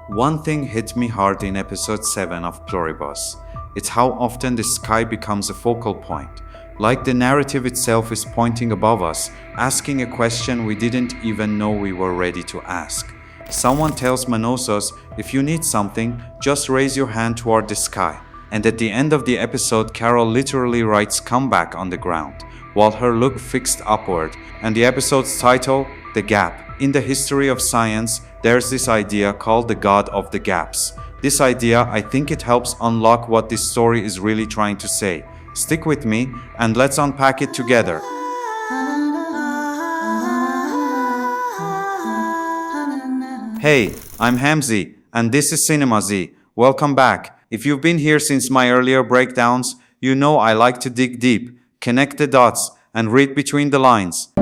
One thing hit me hard in episode 7 of Pluribus. It's how often the sky becomes a focal point. Like the narrative itself is pointing above us, asking a question we didn't even know we were ready to ask. Someone tells Manousos, if you need something, just raise your hand toward the sky. And at the end of the episode, Carol literally writes "come back" on the ground, while her look fixed upward, and the episode's title, The Gap. In the history of science, there's this idea called the God of the Gaps. This idea, I think it helps unlock what this story is really trying to say. Stick with me, and let's unpack it together. Hey, I'm Hamzi, and this is Cinema Z. Welcome back. If you've been here since my earlier breakdowns, you know I like to dig deep, connect the dots, and read between the lines.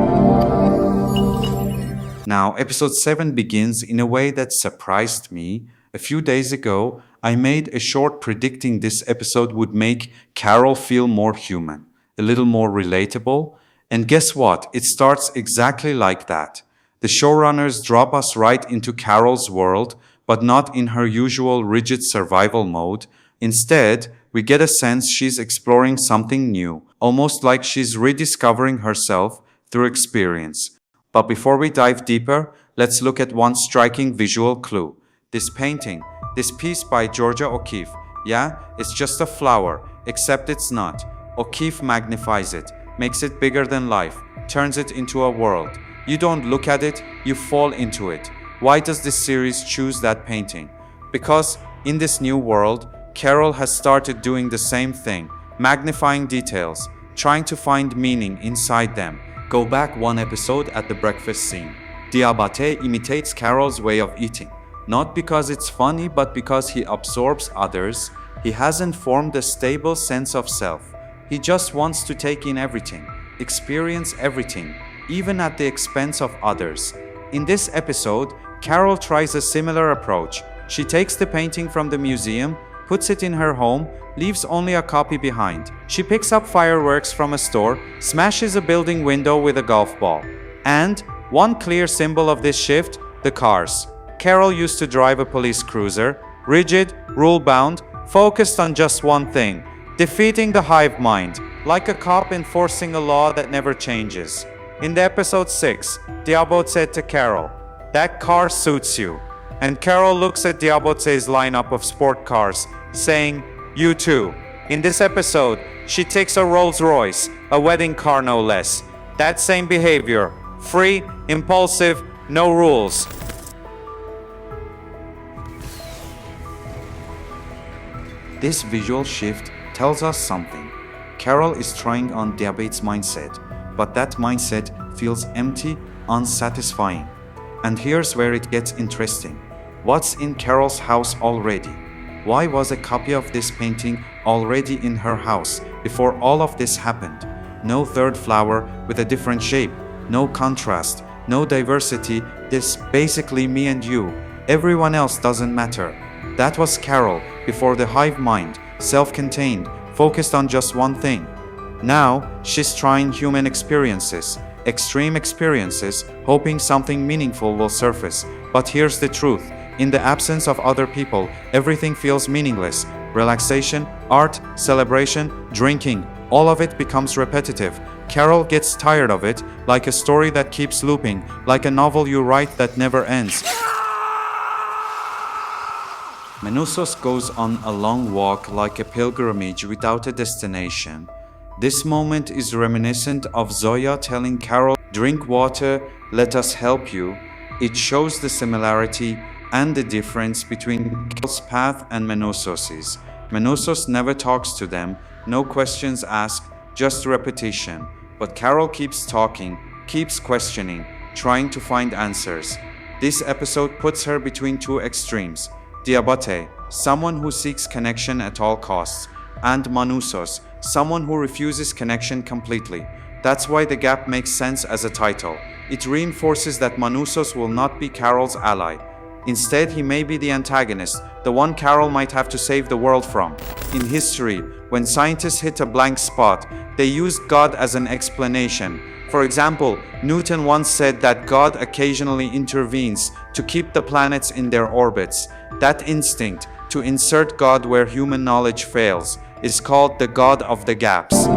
Now, episode 7 begins in a way that surprised me. A few days ago, I made a short predicting this episode would make Carol feel more human, a little more relatable, and guess what? It starts exactly like that. The showrunners drop us right into Carol's world, but not in her usual rigid survival mode. Instead, we get a sense she's exploring something new, almost like she's rediscovering herself through experience. But before we dive deeper, let's look at one striking visual clue. This painting, this piece by Georgia O'Keeffe. Yeah, it's just a flower, except it's not. O'Keeffe magnifies it, makes it bigger than life, turns it into a world. You don't look at it, you fall into it. Why does this series choose that painting? Because in this new world, Carol has started doing the same thing, magnifying details, trying to find meaning inside them. Go back one episode at the breakfast scene. Diabate imitates Carol's way of eating, not because it's funny, but because he absorbs others. He hasn't formed a stable sense of self. He just wants to take in everything, experience everything, even at the expense of others. In this episode, Carol tries a similar approach. She takes the painting from the museum, puts it in her home, leaves only a copy behind. She picks up fireworks from a store, smashes a building window with a golf ball. And one clear symbol of this shift, the cars. Carol used to drive a police cruiser, rigid, rule-bound, focused on just one thing, defeating the hive mind, like a cop enforcing a law that never changes. In the episode 6, Diabate said to Carol, "That car suits you." And Carol looks at Diabate's lineup of sport cars, saying, "You too." In this episode, she takes a Rolls Royce, a wedding car no less. That same behavior, free, impulsive, no rules. This visual shift tells us something. Carol is trying on Diabate's mindset, but that mindset feels empty, unsatisfying. And here's where it gets interesting. What's in Carol's house already? Why was a copy of this painting already in her house before all of this happened? No third flower with a different shape, no contrast, no diversity. This basically me and you. Everyone else doesn't matter. That was Carol before the hive mind, self-contained, focused on just one thing. Now, she's trying human experiences, extreme experiences, hoping something meaningful will surface. But here's the truth. In the absence of other people, everything feels meaningless. Relaxation, art, celebration, drinking, all of it becomes repetitive. Carol gets tired of it, like a story that keeps looping, like a novel you write that never ends. Manousos goes on a long walk like a pilgrimage without a destination. This moment is reminiscent of Zoya telling Carol, "Drink water, let us help you." It shows the similarity and the difference between Carol's path and Manousos'. Manousos never talks to them, no questions asked, just repetition. But Carol keeps talking, keeps questioning, trying to find answers. This episode puts her between two extremes. Diabate, someone who seeks connection at all costs, and Manousos, someone who refuses connection completely. That's why The Gap makes sense as a title. It reinforces that Manousos will not be Carol's ally. Instead, he may be the antagonist, the one Carol might have to save the world from. In history, when scientists hit a blank spot, they used God as an explanation. For example, Newton once said that God occasionally intervenes to keep the planets in their orbits. That instinct to insert God where human knowledge fails is called the God of the gaps.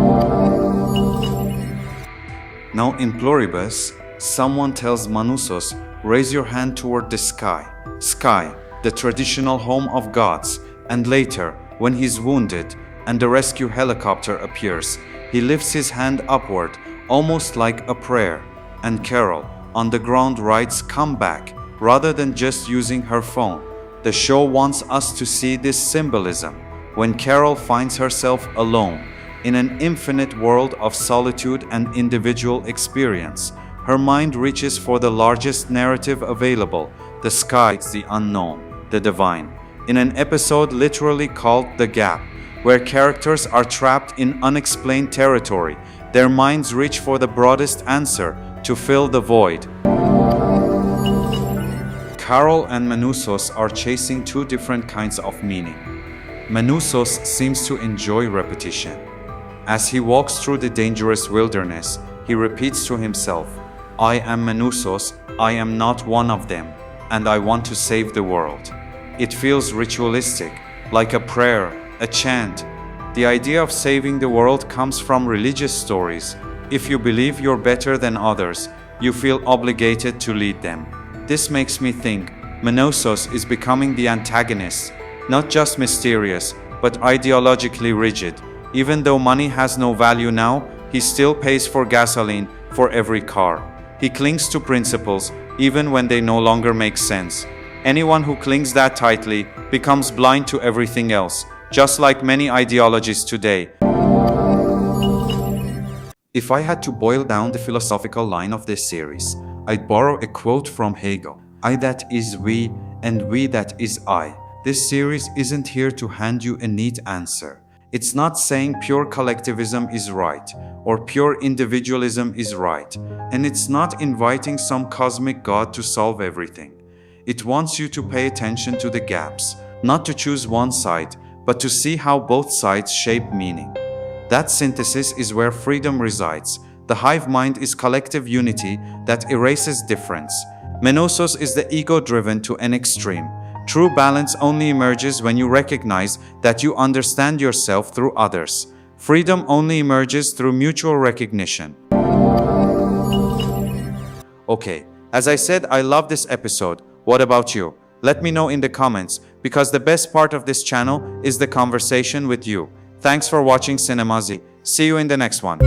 Now in Pluribus, someone tells Manousos, raise your hand toward the sky. Sky, the traditional home of gods. And later, when he's wounded and the rescue helicopter appears, he lifts his hand upward, almost like a prayer. And Carol, on the ground, writes, come back, rather than just using her phone. The show wants us to see this symbolism. When Carol finds herself alone, in an infinite world of solitude and individual experience, her mind reaches for the largest narrative available, the sky, the unknown, the divine, in an episode literally called The Gap, where characters are trapped in unexplained territory. Their minds reach for the broadest answer to fill the void. Carol and Manousos are chasing two different kinds of meaning. Manousos seems to enjoy repetition. As he walks through the dangerous wilderness, he repeats to himself, I am Manousos, I am not one of them, and I want to save the world. It feels ritualistic, like a prayer, a chant. The idea of saving the world comes from religious stories. If you believe you're better than others, you feel obligated to lead them. This makes me think Manousos is becoming the antagonist, not just mysterious, but ideologically rigid. Even though money has no value now, he still pays for gasoline for every car. He clings to principles even when they no longer make sense. Anyone who clings that tightly becomes blind to everything else, just like many ideologies today. If I had to boil down the philosophical line of this series, I'd borrow a quote from Hegel. I that is we, and we that is I. This series isn't here to hand you a neat answer. It's not saying pure collectivism is right, or pure individualism is right, and it's not inviting some cosmic God to solve everything. It wants you to pay attention to the gaps, not to choose one side, but to see how both sides shape meaning. That synthesis is where freedom resides. The hive mind is collective unity that erases difference. Manousos is the ego-driven to an extreme. True balance only emerges when you recognize that you understand yourself through others. Freedom only emerges through mutual recognition. Okay, as I said, I love this episode. What about you? Let me know in the comments, because the best part of this channel is the conversation with you. Thanks for watching Cinemazi. See you in the next one.